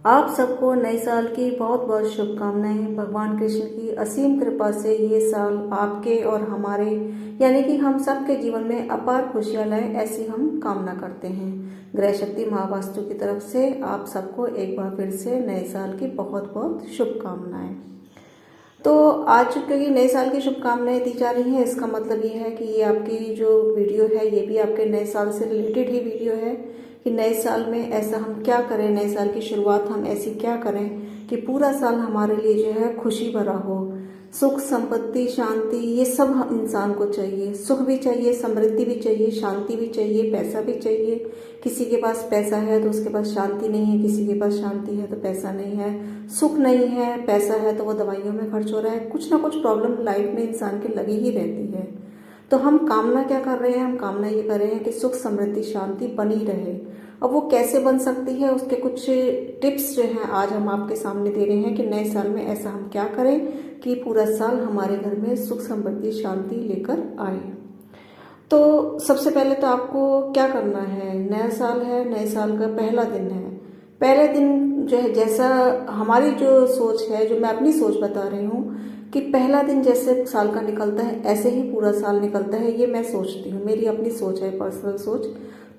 आप सबको नए साल की बहुत बहुत शुभकामनाएं। भगवान कृष्ण की असीम कृपा से ये साल आपके और हमारे यानी कि हम सबके जीवन में अपार खुशियां लाए, ऐसी हम कामना करते हैं। ग्रह शक्ति महावास्तु की तरफ से आप सबको एक बार फिर से नए साल की बहुत बहुत शुभकामनाएं। तो आज क्योंकि नए साल की शुभकामनाएं दी जा रही हैं, इसका मतलब ये है कि ये आपकी जो वीडियो है ये भी आपके नए साल से रिलेटेड ही वीडियो है कि नए साल में ऐसा हम क्या करें, नए साल की शुरुआत हम ऐसी क्या करें कि पूरा साल हमारे लिए जो है खुशी भरा हो। सुख, संपत्ति, शांति, ये सब इंसान को चाहिए। सुख भी चाहिए, समृद्धि भी चाहिए, शांति भी चाहिए, पैसा भी चाहिए। किसी के पास पैसा है तो उसके पास शांति नहीं है, किसी के पास शांति है तो पैसा नहीं है, सुख नहीं है, पैसा है तो वो दवाइयों में खर्च हो रहा है। कुछ ना कुछ प्रॉब्लम लाइफ में इंसान की लगी ही रहती है। तो हम कामना क्या कर रहे हैं? हम कामना ये कर रहे हैं कि सुख, समृद्धि, शांति बनी रहे। अब वो कैसे बन सकती है, उसके कुछ टिप्स जो हैं आज हम आपके सामने दे रहे हैं कि नए साल में ऐसा हम क्या करें कि पूरा साल हमारे घर में सुख, समृद्धि, शांति लेकर आए। तो सबसे पहले तो आपको क्या करना है, नया साल है, नए साल का पहला दिन है। पहले दिन जो है, जैसा हमारी जो सोच है, जो मैं अपनी सोच बता रही हूँ कि पहला दिन जैसे साल का निकलता है ऐसे ही पूरा साल निकलता है, ये मैं सोचती हूँ, मेरी अपनी सोच है, पर्सनल सोच।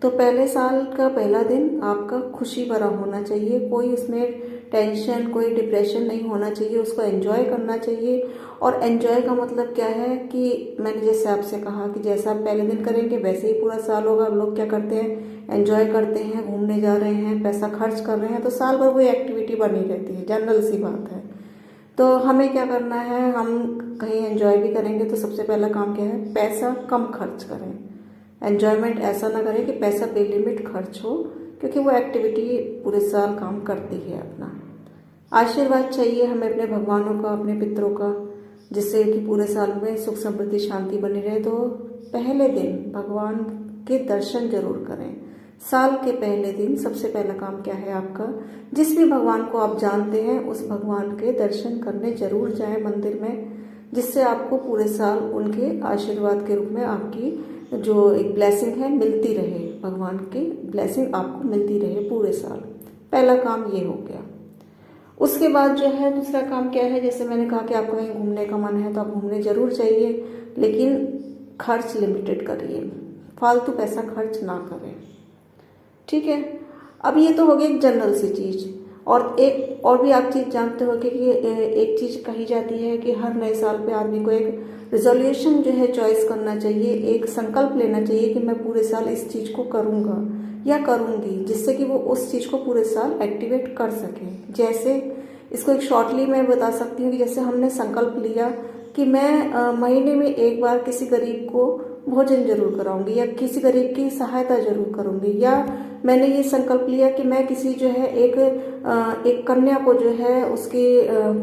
तो पहले साल का पहला दिन आपका खुशी भरा होना चाहिए, कोई उसमें टेंशन, कोई डिप्रेशन नहीं होना चाहिए, उसको एंजॉय करना चाहिए। और एंजॉय का मतलब क्या है कि मैंने जैसे आपसे कहा कि जैसा आप पहले दिन करेंगे वैसे ही पूरा साल होगा। लोग क्या करते हैं, एंजॉय करते हैं, घूमने जा रहे हैं, पैसा खर्च कर रहे हैं, तो साल भर वो एक्टिविटी बनी रहती है, जनरल सी बात है। तो हमें क्या करना है, हम कहीं एंजॉय भी करेंगे तो सबसे पहला काम क्या है, पैसा कम खर्च करें। एंजॉयमेंट ऐसा ना करें कि पैसा बेलिमिट खर्च हो, क्योंकि वो एक्टिविटी पूरे साल काम करती है अपना। आशीर्वाद चाहिए हमें अपने भगवानों का, अपने पितरों का, जिससे कि पूरे साल में सुख, समृद्धि, शांति बनी रहे। तो पहले दिन भगवान के दर्शन जरूर करें। साल के पहले दिन सबसे पहला काम क्या है आपका, जिस भी भगवान को आप जानते हैं उस भगवान के दर्शन करने जरूर जाएं मंदिर में, जिससे आपको पूरे साल उनके आशीर्वाद के रूप में आपकी जो एक ब्लेसिंग है मिलती रहे, भगवान की ब्लेसिंग आपको मिलती रहे पूरे साल। पहला काम ये हो गया। उसके बाद जो है दूसरा काम क्या है, जैसे मैंने कहा कि आपको कहीं घूमने का मन है तो आप घूमने जरूर जाइए, लेकिन खर्च लिमिटेड करिए, फालतू पैसा खर्च ना करें, ठीक है। अब ये तो हो गई एक जनरल सी चीज। और एक और भी आप चीज जानते हो कि एक चीज कही जाती है कि हर नए साल पे आदमी को एक रिजोल्यूशन जो है चॉइस करना चाहिए, एक संकल्प लेना चाहिए कि मैं पूरे साल इस चीज को करूंगा या करूंगी, जिससे कि वो उस चीज को पूरे साल एक्टिवेट कर सके। जैसे इसको एक शॉर्टली मैं बता सकती हूँ कि जैसे हमने संकल्प लिया कि मैं महीने में एक बार किसी गरीब को भोजन जरूर कराऊंगी या किसी गरीब की सहायता जरूर करूंगी, या मैंने ये संकल्प लिया कि मैं किसी जो है एक कन्या को जो है उसके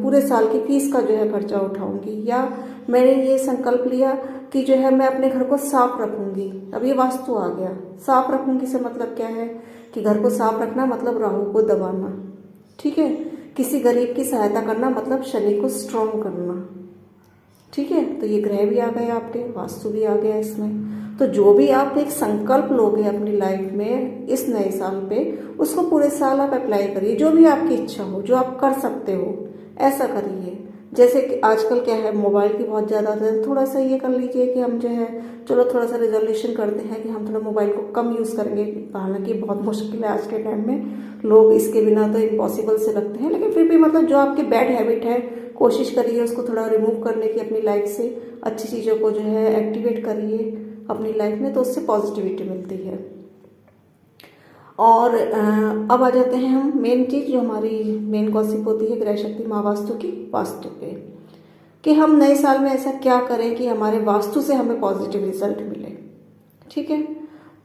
पूरे साल की फीस का जो है खर्चा उठाऊंगी, या मैंने ये संकल्प लिया कि जो है मैं अपने घर को साफ रखूंगी। अब ये वास्तु आ गया, साफ रखूंगी से मतलब क्या है कि घर को साफ रखना मतलब राहु को दबाना, ठीक है। किसी गरीब की सहायता करना मतलब शनि को स्ट्रॉन्ग करना, ठीक है। तो ये ग्रह भी आ गए आपके, वास्तु भी आ गया इसमें। तो जो भी आप एक संकल्प लोगे अपनी लाइफ में इस नए साल पे, उसको पूरे साल आप अप्लाई करिए। जो भी आपकी इच्छा हो, जो आप कर सकते हो, ऐसा करिए। जैसे कि आजकल क्या है, मोबाइल की बहुत ज़्यादा आदत है, थोड़ा सा ये कर लीजिए कि हम जो है चलो थोड़ा सा रेजोल्यूशन करते हैं कि हम थोड़ा मोबाइल को कम यूज़ करेंगे। हालांकि बहुत मुश्किल है आज के टाइम में, लोग इसके बिना तो इम्पॉसिबल से लगते हैं, लेकिन फिर भी मतलब जो आपकी बैड हैबिट है कोशिश करिए उसको थोड़ा रिमूव करने की अपनी लाइफ से। अच्छी चीज़ों को जो है एक्टिवेट करिए अपनी लाइफ में, तो उससे पॉजिटिविटी मिलती है। और अब आ जाते हैं हम मेन चीज, जो हमारी मेन गॉसिप होती है ग्रह शक्ति महावास्तु की, वास्तु पे, कि हम नए साल में ऐसा क्या करें कि हमारे वास्तु से हमें पॉजिटिव रिजल्ट मिले, ठीक है।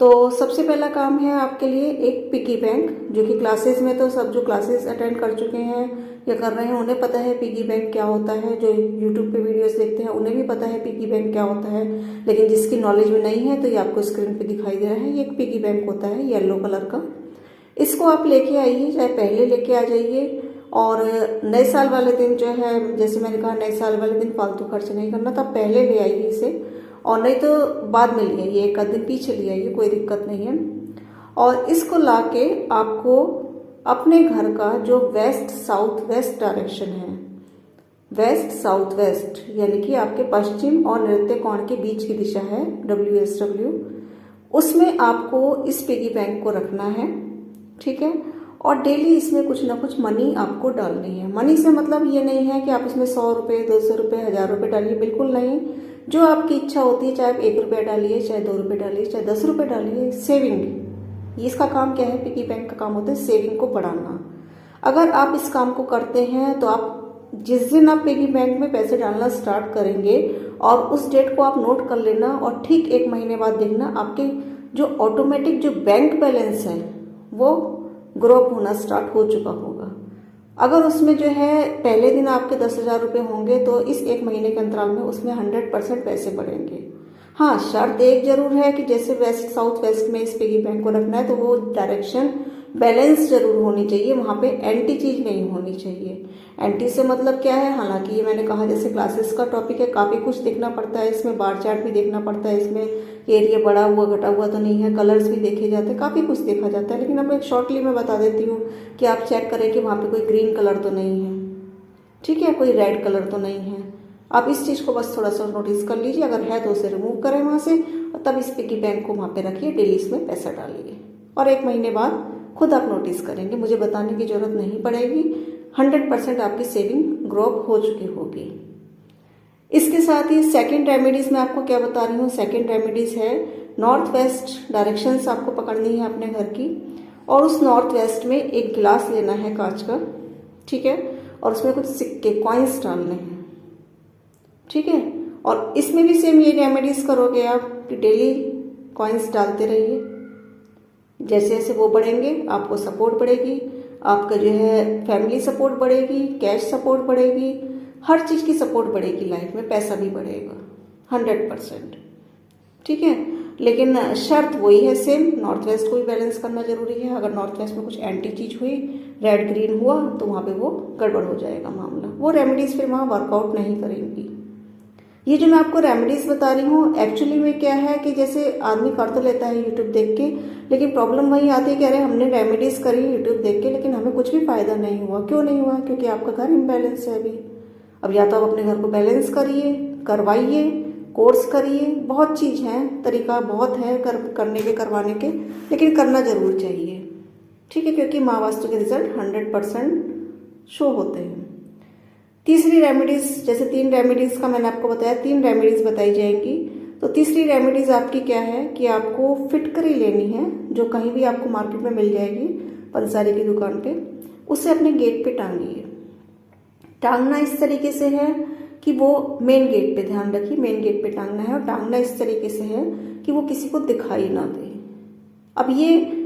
तो सबसे पहला काम है आपके लिए एक पिगी बैंक, जो कि क्लासेस में तो सब जो क्लासेस अटेंड कर चुके हैं या कर रहे हैं उन्हें पता है पिगी बैंक क्या होता है। जो यूट्यूब पे वीडियोस देखते हैं उन्हें भी पता है पिगी बैंक क्या होता है, लेकिन जिसकी नॉलेज में नहीं है तो ये आपको स्क्रीन पे दिखाई दे रहा है। ये एक पिगी बैंक होता है येलो कलर का। इसको आप लेके आइए, चाहे पहले लेके आ जाइए। और नए साल वाले दिन जो है, जैसे मैंने कहा नए साल वाले दिन फालतू खर्च नहीं करना, तब पहले ले आइए इसे, और नहीं तो बाद में ले आइए, एक आध दिन पीछे ले आइए, कोई दिक्कत नहीं है। और इसको लाके आपको अपने घर का जो वेस्ट साउथ वेस्ट डायरेक्शन है, वेस्ट साउथ वेस्ट यानी कि आपके पश्चिम और नृत्य कोण के बीच की दिशा है WSW, उसमें आपको इस पिगी बैंक को रखना है। ठीक है, और डेली इसमें कुछ ना कुछ मनी आपको डालनी है। मनी से मतलब ये नहीं है कि आप इसमें 100 रुपये, 200 रुपये, 1000 रुपये डालिए, बिल्कुल नहीं। जो आपकी इच्छा होती है, चाहे आप 1 रुपया डालिए, चाहे 2 रुपये डालिए, चाहे 10 रुपये डालिए। सेविंग, इसका काम क्या है, पिगी बैंक का काम होता है सेविंग को बढ़ाना। अगर आप इस काम को करते हैं तो आप जिस दिन आप पिगी बैंक में पैसे डालना स्टार्ट करेंगे और उस डेट को आप नोट कर लेना और ठीक 1 महीने बाद देखना आपके जो ऑटोमेटिक जो बैंक बैलेंस है वो ग्रो अप होना स्टार्ट हो चुका होगा। अगर उसमें जो है पहले दिन आपके 10,000 रुपये होंगे तो इस 1 महीने के अंतराल में उसमें 100% पैसे बढ़ेंगे। हाँ, शर्त एक जरूर है कि जैसे वेस्ट साउथ वेस्ट में इस पिगी बैंक को रखना है तो वो डायरेक्शन बैलेंस जरूर होनी चाहिए, वहाँ पे एंटी चीज नहीं होनी चाहिए। एंटी से मतलब क्या है, हालांकि ये मैंने कहा जैसे क्लासेस का टॉपिक है, काफी कुछ देखना पड़ता है इसमें, बार चार्ट भी देखना पड़ता है इसमें, एरिया बढ़ा हुआ घटा हुआ तो नहीं है, कलर्स भी देखे जाते हैं, काफी कुछ देखा जाता है। लेकिन अब एक शॉर्टली मैं बता देती हूँ कि आप चेक करें कि वहाँ पे कोई ग्रीन कलर तो नहीं है, ठीक है, कोई रेड कलर तो नहीं है। आप इस चीज को बस थोड़ा सा नोटिस कर लीजिए, अगर है तो उसे रिमूव करें वहां से और तब इस पिगी बैंक को वहां पे रखिए, डेली इसमें पैसा डालिए और 1 महीने बाद खुद आप नोटिस करेंगे, मुझे बताने की जरूरत नहीं पड़ेगी, 100% आपकी सेविंग ग्रो अप हो चुकी होगी। इसके साथ ही सेकंड रेमेडीज में आपको क्या बता रही हूँ, सेकंड रेमेडीज है नॉर्थ वेस्ट डायरेक्शंस आपको पकड़नी है अपने घर की और उस नॉर्थ वेस्ट में एक गिलास लेना है कांच का, ठीक है, और उसमें कुछ सिक्के कॉइन्स डालने हैं, ठीक है। और इसमें भी सेम ये रेमेडीज करोगे आप कि डेली कॉइन्स डालते रहिए, जैसे जैसे वो बढ़ेंगे आपको सपोर्ट बढ़ेगी, आपका जो है फैमिली सपोर्ट बढ़ेगी, कैश सपोर्ट बढ़ेगी, हर चीज की सपोर्ट बढ़ेगी लाइफ में, पैसा भी बढ़ेगा 100%, ठीक है। लेकिन शर्त वही है सेम, नॉर्थ वेस्ट को भी बैलेंस करना जरूरी है। अगर नॉर्थ वेस्ट में कुछ एंटी चीज हुई, रेड ग्रीन हुआ तो वहां पे वो गड़बड़ हो जाएगा मामला, वो रेमेडीज फिर वहां वर्कआउट नहीं करेंगी। ये जो मैं आपको रेमेडीज बता रही हूँ एक्चुअली में क्या है कि जैसे आदमी कर तो लेता है यूट्यूब देख के, लेकिन प्रॉब्लम वही आती है कि अरे हमने रेमेडीज करी यूट्यूब देख के लेकिन हमें कुछ भी फायदा नहीं हुआ। क्यों नहीं हुआ? क्योंकि आपका घर इम्बैलेंस है अभी। अब या तो आप अपने घर को बैलेंस करिए, करवाइए, कोर्स करिए, बहुत चीज है, तरीका बहुत है करने के, करवाने के, लेकिन करना जरूर चाहिए, ठीक है, क्योंकि माँ वास्तु के रिजल्ट 100% शो होते हैं। तीसरी रेमेडीज, जैसे 3 रेमेडीज का मैंने आपको बताया, 3 रेमेडीज बताई जाएंगी। तो तीसरी रेमेडीज आपकी क्या है कि आपको फिटकरी लेनी है, जो कहीं भी आपको मार्केट में मिल जाएगी पंसारी की दुकान पे, उसे अपने गेट पे टांगिए। टांगना इस तरीके से है कि वो मेन गेट पे, ध्यान रखिए मेन गेट पे टांगना है, और टांगना इस तरीके से है कि वो किसी को दिखाई ना दे। अब ये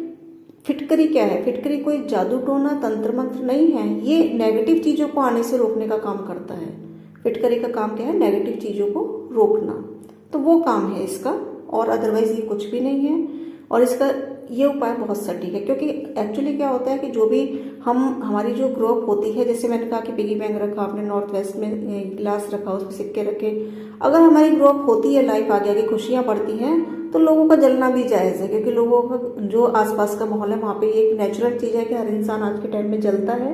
फिटकरी क्या है? फिटकरी कोई जादू टोना तंत्र मंत्र नहीं है, ये नेगेटिव चीजों को आने से रोकने का काम करता है। फिटकरी का काम क्या है? नेगेटिव चीजों को रोकना, तो वो काम है इसका, और अदरवाइज ये कुछ भी नहीं है। और इसका ये उपाय बहुत सटीक है, क्योंकि एक्चुअली क्या होता है कि जो भी हमारी जो ग्रोथ होती है, जैसे मैंने कहा कि पिगी बैंक रखा आपने, नॉर्थ वेस्ट में गिलास रखा, उसमें सिक्के रखे, अगर हमारी ग्रोथ होती है, लाइफ आगे आगे खुशियां बढ़ती हैं, तो लोगों का जलना भी जायज है, क्योंकि लोगों का जो आसपास का माहौल है वहाँ पे एक नेचुरल चीज है कि हर इंसान आज के टाइम में जलता है,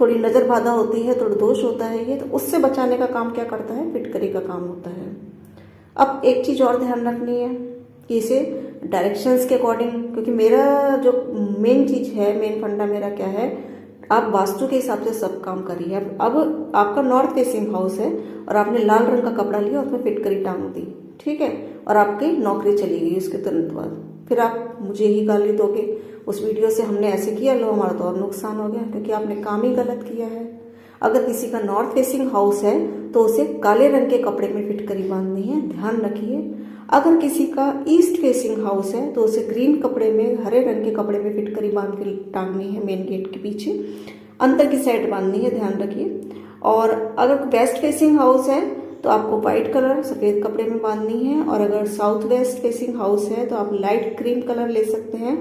थोड़ी नजर बाधा होती है, थोड़ा दोष होता है ये, तो उससे बचाने का काम क्या करता है? फिटकरी का काम होता है। अब एक चीज और ध्यान रखनी है कि इसे डायरेक्शंस के अकॉर्डिंग, क्योंकि मेरा जो मेन चीज है, मेन फंडा मेरा क्या है, आप वास्तु के हिसाब से सब काम करिए। अब आपका नॉर्थ फेसिंग हाउस है और आपने लाल रंग का कपड़ा लिया, उसमें फिटकरी टांग दी, ठीक है, और आपकी नौकरी चली गई उसके तुरंत बाद, फिर आप मुझे ही गाली दोगे उस वीडियो से, हमने ऐसे किया, लो हमारा तो और नुकसान हो गया, क्योंकि आपने काम ही गलत किया है। अगर किसी का नॉर्थ फेसिंग हाउस है तो उसे काले रंग के कपड़े में फिटकरी बांधनी है, ध्यान रखिए। अगर किसी का ईस्ट फेसिंग हाउस है तो उसे ग्रीन कपड़े में, हरे रंग के कपड़े में फिटकरी बांध के टांगनी है, मेन गेट के पीछे अंदर की साइड बांधनी है, ध्यान रखिए। और अगर वेस्ट फेसिंग हाउस है तो आपको व्हाइट कलर सफेद कपड़े में बांधनी है, और अगर साउथ वेस्ट फेसिंग हाउस है तो आप लाइट क्रीम कलर ले सकते हैं,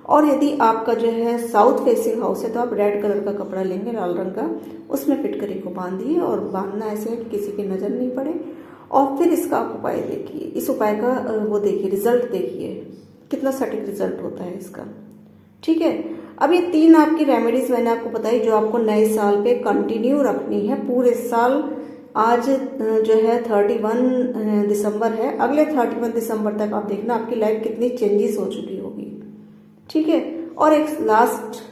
और यदि आपका जो है साउथ फेसिंग हाउस है तो आप रेड कलर का कपड़ा लेंगे, लाल रंग का, उसमें फिटकरी को बांधिए, और बांधना ऐसे है कि किसी की नजर नहीं पड़े। और फिर इसका आप उपाय देखिए, इस उपाय का वो देखिए, रिजल्ट देखिए कितना सटीक रिजल्ट होता है इसका, ठीक है। अब ये 3 आपकी रेमेडीज मैंने आपको बताई जो आपको नए साल पे कंटिन्यू रखनी है पूरे साल। आज जो है 31 दिसंबर है, अगले 31 दिसंबर तक आप देखना आपकी लाइफ कितनी चेंजेस हो चुकी होगी। ठीक है, और एक लास्ट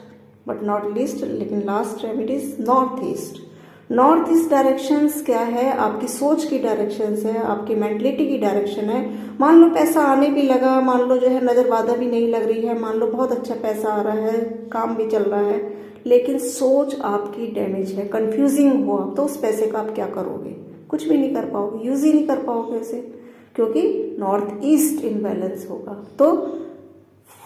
बट नॉट लीस्ट, लेकिन last remedies north east. North east directions क्या है, आपकी सोच की डायरेक्शंस है, आपकी मेंटलिटी की डायरेक्शन है। मान लो पैसा आने भी लगा, मान लो जो है नजर बाधा भी नहीं लग रही है, मान लो बहुत अच्छा पैसा आ रहा है, काम भी चल रहा है, लेकिन सोच आपकी डैमेज है, कंफ्यूजिंग हो आप, तो उस पैसे का आप क्या करोगे? कुछ भी नहीं कर पाओगे, यूज ही नहीं कर पाओगे उसे, क्योंकि नॉर्थ ईस्ट इम्बैलेंस होगा। तो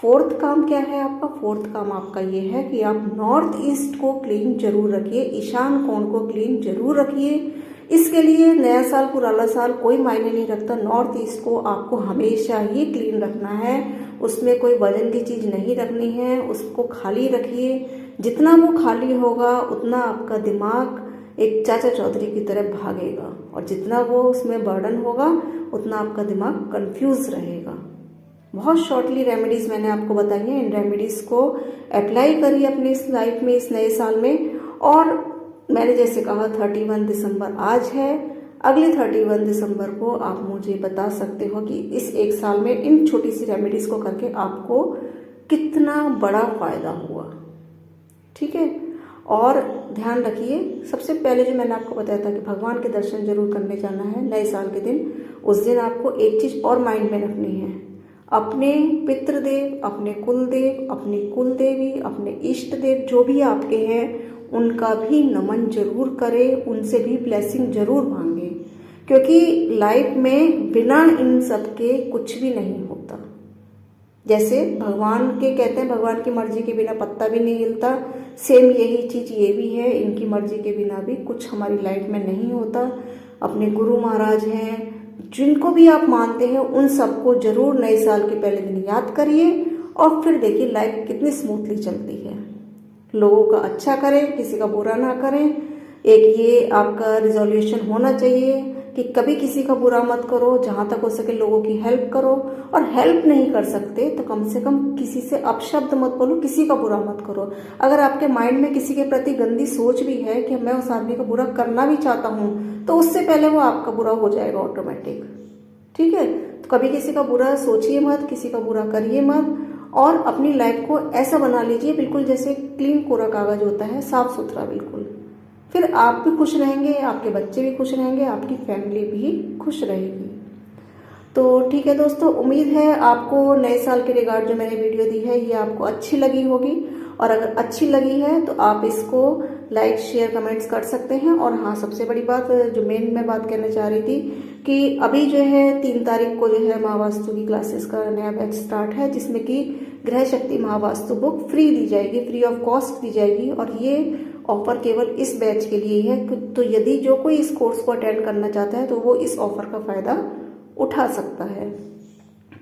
फोर्थ काम क्या है आपका? फोर्थ काम आपका ये है कि आप नॉर्थ ईस्ट को क्लीन जरूर रखिए, ईशान कोण को क्लीन जरूर रखिए। इसके लिए नया साल पुराना साल कोई मायने नहीं रखता, नॉर्थ ईस्ट को आपको हमेशा ही क्लीन रखना है, उसमें कोई वजन की चीज नहीं रखनी है, उसको खाली रखिए। जितना वो खाली होगा उतना आपका दिमाग एक चाचा चौधरी की तरह भागेगा, और जितना वो उसमें बर्डन होगा उतना आपका दिमाग कंफ्यूज रहेगा। बहुत शॉर्टली रेमेडीज मैंने आपको बताई हैं, इन रेमेडीज को अप्लाई करिए अपनी इस लाइफ में इस नए साल में। और मैंने जैसे कहा 31 दिसंबर आज है, अगले 31 दिसंबर को आप मुझे बता सकते हो कि इस एक साल में इन छोटी सी रेमेडीज को करके आपको कितना बड़ा फायदा हुआ। ठीक है, और ध्यान रखिए, सबसे पहले जो मैंने आपको बताया था कि भगवान के दर्शन जरूर करने जाना है नए साल के दिन। उस दिन आपको एक चीज और माइंड में रखनी है, अपने पितृदेव, अपने कुलदेव, अपनी कुलदेवी, अपने इष्ट देव जो भी आपके हैं उनका भी नमन जरूर करें, उनसे भी ब्लेसिंग जरूर मांगे, क्योंकि लाइफ में बिना इन सब के कुछ भी नहीं होता। जैसे भगवान के कहते हैं भगवान की मर्जी के बिना पत्ता भी नहीं हिलता, सेम यही चीज ये भी है, इनकी मर्जी के बिना भी कुछ हमारी लाइफ में नहीं होता। अपने गुरु महाराज हैं, जिनको भी आप मानते हैं, उन सबको जरूर नए साल के पहले दिन याद करिए, और फिर देखिए लाइफ कितनी स्मूथली चलती है। लोगों का अच्छा करें, किसी का बुरा ना करें। एक ये आपका रिजोल्यूशन होना चाहिए कि कभी किसी का बुरा मत करो, जहां तक हो सके लोगों की हेल्प करो, और हेल्प नहीं कर सकते तो कम से कम किसी से अपशब्द मत बोलो, किसी का बुरा मत करो। अगर आपके माइंड में किसी के प्रति गंदी सोच भी है कि मैं उस आदमी का बुरा करना भी चाहता हूं, तो उससे पहले वो आपका बुरा हो जाएगा ऑटोमेटिक। ठीक है, तो कभी किसी का बुरा सोचिए मत, किसी का बुरा करिए मत, और अपनी लाइफ को ऐसा बना लीजिए बिल्कुल जैसे क्लीन कोरा कागज होता है, साफ सुथरा बिल्कुल। फिर आप भी खुश रहेंगे, आपके बच्चे भी खुश रहेंगे, आपकी फैमिली भी खुश रहेगी। तो ठीक है दोस्तों, उम्मीद है आपको नए साल के रिगार्ड जो मैंने वीडियो दी है ये आपको अच्छी लगी होगी, और अगर अच्छी लगी है तो आप इसको लाइक शेयर कमेंट्स कर सकते हैं। और हाँ, सबसे बड़ी बात जो मेन मैं बात कहना चाह रही थी कि अभी जो है 3 तारीख को जो है महावास्तु की क्लासेस का नया बैच स्टार्ट है, जिसमें कि ग्रह शक्ति महावास्तु बुक फ्री दी जाएगी, फ्री ऑफ कॉस्ट दी जाएगी, और ये ऑफर केवल इस बैच के लिए है। तो यदि जो कोई इस कोर्स को अटेंड करना चाहता है तो वो इस ऑफर का फायदा उठा सकता है।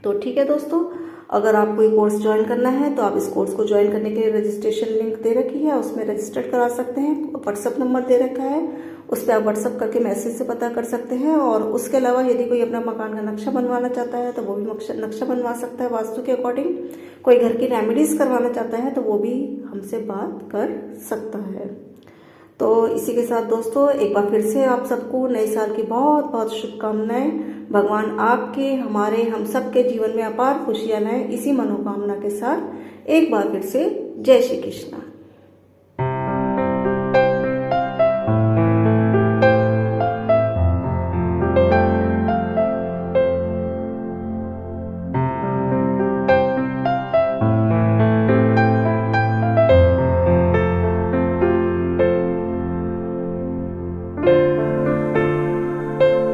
तो ठीक है दोस्तों, अगर आपको ये कोर्स ज्वाइन करना है तो आप इस कोर्स को ज्वाइन करने के लिए रजिस्ट्रेशन लिंक दे रखी है, उसमें रजिस्टर्ड करा सकते हैं। व्हाट्सअप नंबर दे रखा है, उस पर आप व्हाट्सअप करके मैसेज से पता कर सकते हैं। और उसके अलावा यदि कोई अपना मकान का नक्शा बनवाना चाहता है तो वो भी नक्शा बनवा सकता है वास्तु के अकॉर्डिंग। कोई घर की रेमेडीज करवाना चाहता है तो वो भी हमसे बात कर सकता है। तो इसी के साथ दोस्तों एक बार फिर से आप सबको नए साल की बहुत बहुत शुभकामनाएं। भगवान आपके, हमारे, हम सबके जीवन में अपार खुशियां लाएं, इसी मनोकामना के साथ एक बार फिर से जय श्री कृष्णा।